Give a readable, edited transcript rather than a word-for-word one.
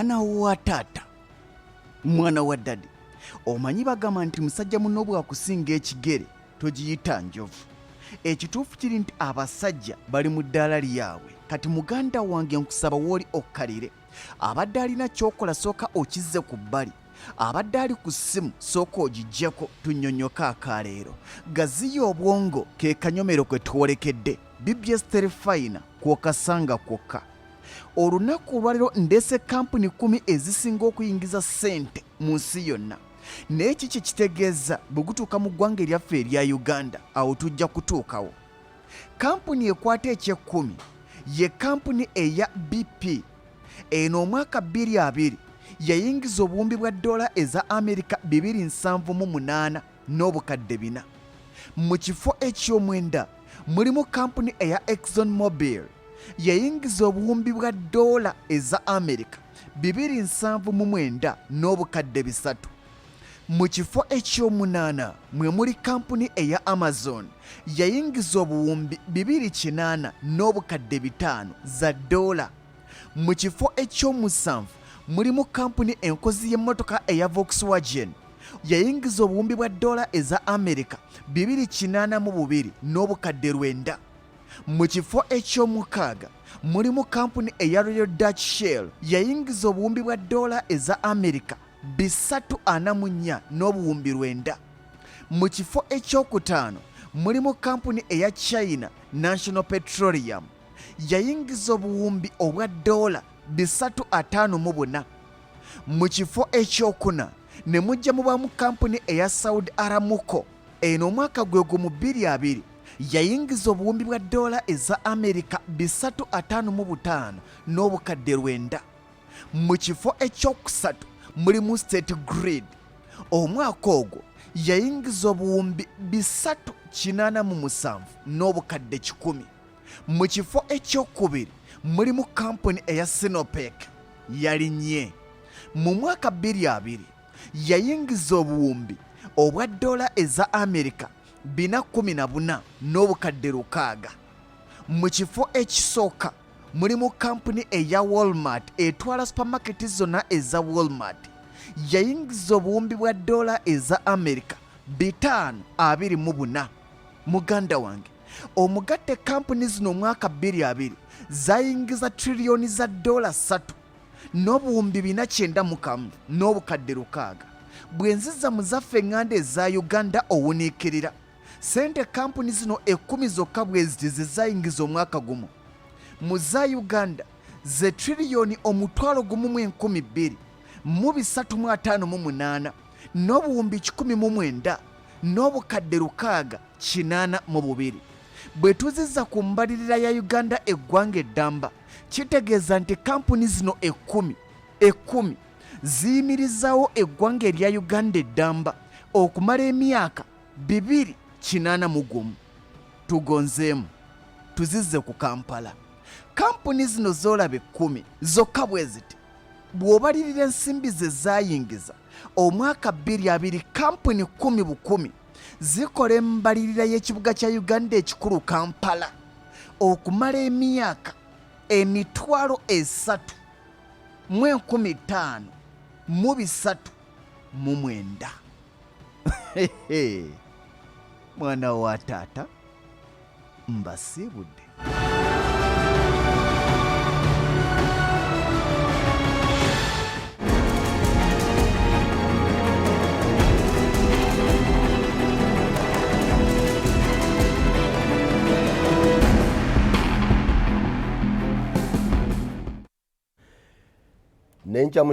mwana wa taata, mwana wa dadi. Omanyi bagamba nti musajja munno bw'akusinga ekigere togiyita njovu. Ekituufu kiri nti abasajja bali mu ddaala lyabwe. Kati muganda wange nkusaba w'oli okkalire. Abadde alina ky'okola sooka okizze ku bbali. Abadde ali ku ssimu sooka ogiggyeko tunnyonnyoka akaleero. Gaziya obwongo ke kanyomero kwe twolekedde. BBS terefayina kw'okasanga kwokka. Olunaku olwaliro ndeese kampuni 10 ezisinga okuyingiza ssente mu nsi yonna. Naye kiki kitegeeza bwe gutuuka mu ggwanga eryaffe erya Uganda awo tujja kutuukawo. Kampuni ekwata eky'ekkumi ye kampuni eya BP. Eno omwaka 2020 yayingiza obuwumbi bwa dola eza Amerika 278 n'obukadde 4. Mu kifo eky'omwenda mulimu kampuni eya Exxon Mobil yayingiza obuwumbi bwa dola eza Amerika 279 n'obukadde 3. Mu kifo eky'omunaana mwe muli kampuni eya Amazon yayingiza obuwumbi 280 n'obukadde 5 za dola. Mu kifo eky'omusanvu mulimu kampuni enkozi y'emmotoka eya Volkswagen yayingiza obuwumbi bwa dola eza Amerika 282 n'obukadde 9. Mu kifo eky'omukaaga mulimu kampuni eya Royal Dutch Shell yayingiza obuwumbi bwa dola eza Amerika 344 n'obuwumbi 9. Mu kifo ekyokutaano mulimu kampuni eya China National Petroleum yayingiza obuwumbi obwa dola 354. Mu kifo ekyokuna ne mujja mubamu kampuni eya Saudi Aramco. Eno omwaka gwe gumu 2020 yayingiza obuwumbi bwa dola eza Amerika 355 n'obukadde 9. Mu kifo ekyokusatu mulimu State Grid. Omwaka ogwo yayingiza obuwumbi 387 n'obukadde 10. Mu kifo ekyokubiri mulimu kampuni eya Sinopec yalinnye. Mu mwaka 2020 yayingiza obuwumbi obwa dola eza Amerika 414 n'obukadde 6. Mu kifo ekisooka mulimu kampuni eya Walmart etwala supermarket zonna eza Walmart yayingiza obuwumbi bwa dola eza Amerika 524. Muganda wange, omugatte kampuni zino omwaka 2020 zayingiza triliyoni za dola 3 n'obuwumbi 491 n'obukadde 6. Bwe nziza mu zaffe eŋŋanda eza Uganda owuniikirira, sente kampuni zino 10 zokka bwe ziti ze zayingiza omwaka gumu. Mu za Uganda ze triliyoni 1,258 n'obuwumbi 1,009 n'obukadde 682. Bwe tuzizza ku mbalirira ya Uganda eggwanga eddamba, kitegeeza nti kampuni zino 10 ziyimirizaawo eggwanga erya Uganda eddamba okumala emyaka 281. Tugonzeemu tuzizze ku Kampala. Kampuni zino z'olaba 10 zokka bwe ziti bw'obalirira ensimbi ze zaayingiza omwaka 2020, kampuni 10 bu 10 zikola embalirira y'ekibuga kya Uganda ekikulu Kampala okumala emyaka 3,059. Mwana wa taata mbasiibudde. Nencha